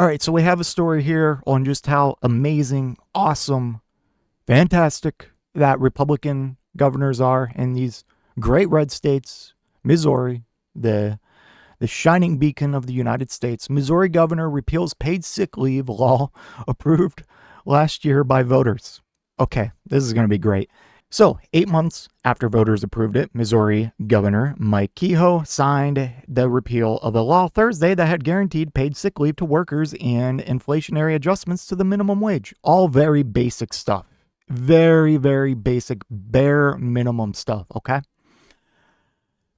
All right, so we have a story here on just how amazing, awesome, fantastic that Republican governors are in these great red states. Missouri, the shining beacon of the United States. Missouri governor repeals paid sick leave law approved last year by voters. Okay, this is going to be great. So, 8 months after voters approved it, Missouri Governor Mike Kehoe signed the repeal of a law Thursday that had guaranteed paid sick leave to workers and inflationary adjustments to the minimum wage. All very basic stuff. Very, very basic, bare minimum stuff, okay?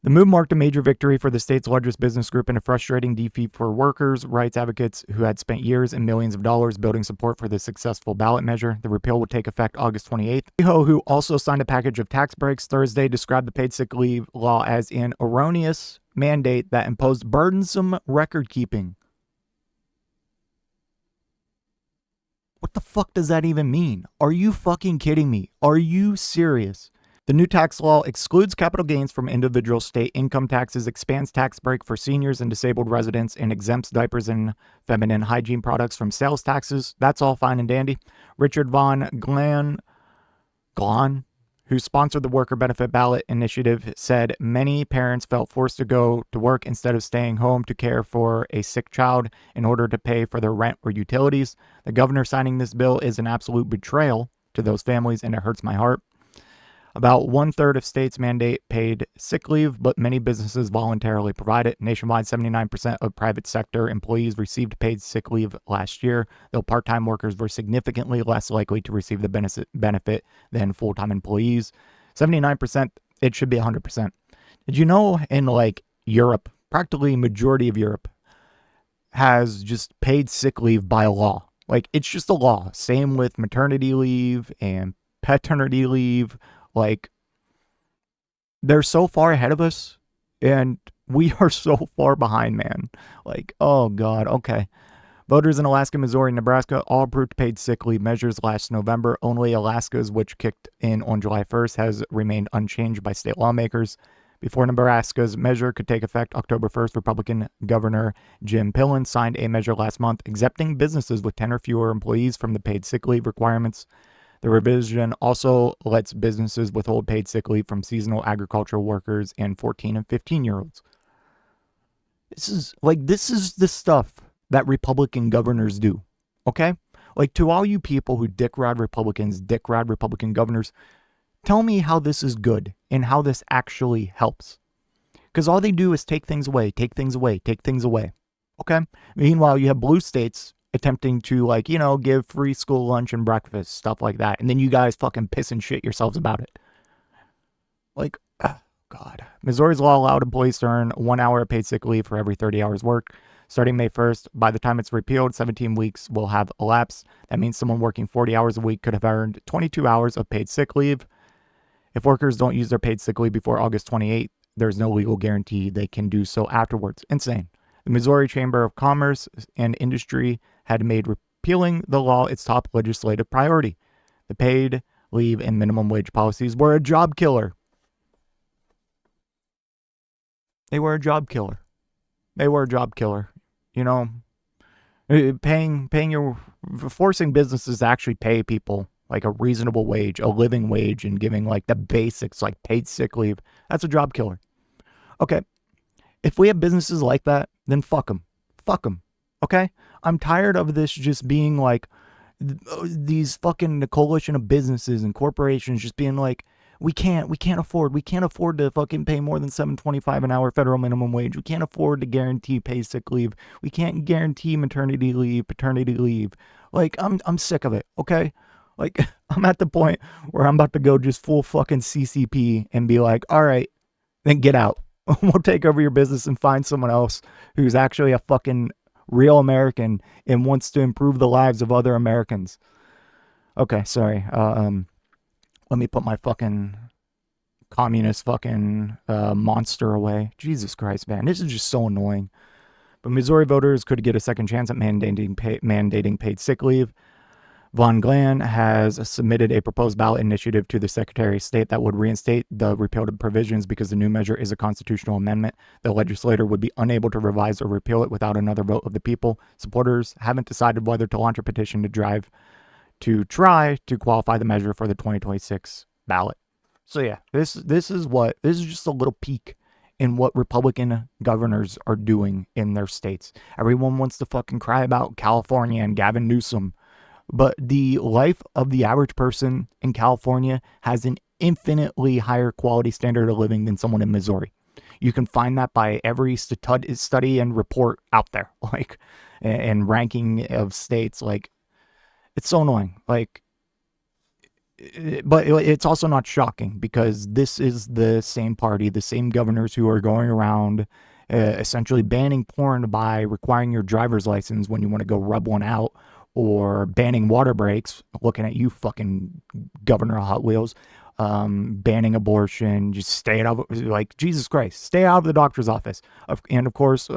The move marked a major victory for the state's largest business group and a frustrating defeat for workers' rights advocates who had spent years and millions of dollars building support for the successful ballot measure. The repeal would take effect August 28th. Kehoe, who also signed a package of tax breaks Thursday, described the paid sick leave law as an erroneous mandate that imposed burdensome record keeping. What the fuck does that even mean? Are you fucking kidding me? Are you serious? The new tax law excludes capital gains from individual state income taxes, expands tax break for seniors and disabled residents, and exempts diapers and feminine hygiene products from sales taxes. That's all fine and dandy. Richard Von Glahn, who sponsored the worker benefit ballot initiative, said many parents felt forced to go to work instead of staying home to care for a sick child in order to pay for their rent or utilities. The governor signing this bill is an absolute betrayal to those families, and it hurts my heart. About 1/3 of states mandate paid sick leave, but many businesses voluntarily provide it. Nationwide, 79% of private sector employees received paid sick leave last year, though part-time workers were significantly less likely to receive the benefit than full-time employees. 79%, it should be 100%. Did you know in like Europe, practically majority of Europe has just paid sick leave by law? Like, it's just a law. Same with maternity leave and paternity leave. Like, they're so far ahead of us, and we are so far behind, man. Like, oh, God, okay. Voters in Alaska, Missouri, and Nebraska all approved paid sick leave measures last November. Only Alaska's, which kicked in on July 1st, has remained unchanged by state lawmakers. Before Nebraska's measure could take effect October 1st, Republican Governor Jim Pillen signed a measure last month exempting businesses with 10 or fewer employees from the paid sick leave requirements. The revision also lets businesses withhold paid sick leave from seasonal agricultural workers and 14 and 15-year-olds. This is the stuff that Republican governors do, okay? Like, to all you people who dick ride Republicans, dick ride Republican governors, tell me how this is good and how this actually helps. Because all they do is take things away, take things away, take things away, okay? Meanwhile, you have blue states attempting to, like, you know, give free school lunch and breakfast, stuff like that. And then you guys fucking piss and shit yourselves about it. Like, oh, God. Missouri's law allowed employees to earn 1 hour of paid sick leave for every 30 hours worked. Starting May 1st, by the time it's repealed, 17 weeks will have elapsed. That means someone working 40 hours a week could have earned 22 hours of paid sick leave. If workers don't use their paid sick leave before August 28th, there's no legal guarantee they can do so afterwards. Insane. The Missouri Chamber of Commerce and Industry had made repealing the law its top legislative priority. The paid leave and minimum wage policies were a job killer. They were a job killer. They were a job killer. You know, forcing businesses to actually pay people like a reasonable wage, a living wage, and giving like the basics like paid sick leave. That's a job killer. Okay. If we have businesses like that, then fuck them. Fuck them. Okay? I'm tired of this just being like these fucking coalition of businesses and corporations just being like, we can't afford to fucking pay more than $7.25 an hour federal minimum wage. We can't afford to guarantee pay sick leave. We can't guarantee maternity leave, paternity leave. Like, I'm sick of it, okay? Like, I'm at the point where I'm about to go just full fucking CCP and be like, all right, then get out. We'll take over your business and find someone else who's actually a fucking real American and wants to improve the lives of other Americans. Okay, sorry. Let me put my fucking communist fucking monster away. Jesus Christ, man. This is just so annoying. But Missouri voters could get a second chance at mandating paid sick leave. Von Glan has submitted a proposed ballot initiative to the Secretary of State that would reinstate the repealed provisions because the new measure is a constitutional amendment. The legislator would be unable to revise or repeal it without another vote of the people. Supporters haven't decided whether to launch a petition to try to qualify the measure for the 2026 ballot. So yeah, this is just a little peek in what Republican governors are doing in their states. Everyone wants to fucking cry about California and Gavin Newsom, but the life of the average person in California has an infinitely higher quality standard of living than someone in Missouri. You can find that by every study and report out there, like, and ranking of states. Like, it's so annoying. Like, but it's also not shocking because this is the same party, the same governors who are going around essentially banning porn by requiring your driver's license when you want to go rub one out, or banning water breaks. Looking at you, fucking Governor of Hot Wheels. Banning abortion. Just stay out of, like, Jesus Christ, stay out of the doctor's office. And of course,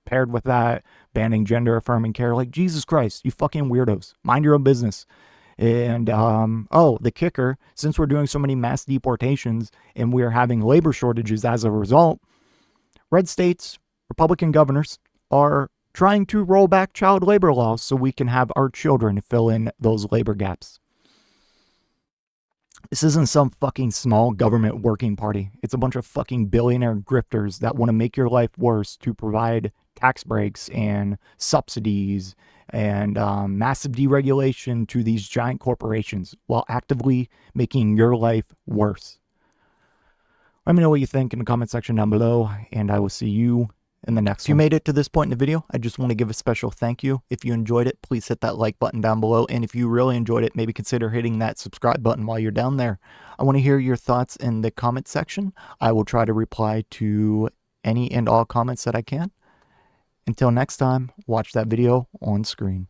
paired with that, banning gender affirming care. Like, Jesus Christ, you fucking weirdos. Mind your own business. And the kicker, since we're doing so many mass deportations and we're having labor shortages as a result, red states, Republican governors are trying to roll back child labor laws so we can have our children fill in those labor gaps. This isn't some fucking small government working party. It's a bunch of fucking billionaire grifters that want to make your life worse to provide tax breaks and subsidies and massive deregulation to these giant corporations while actively making your life worse. Let me know what you think in the comment section down below, and I will see you in the next one. If you made it to this point in the video, I just want to give a special thank you. If you enjoyed it, please hit that like button down below. And if you really enjoyed it, maybe consider hitting that subscribe button while you're down there. I want to hear your thoughts in the comment section. I will try to reply to any and all comments that I can. Until next time, watch that video on screen.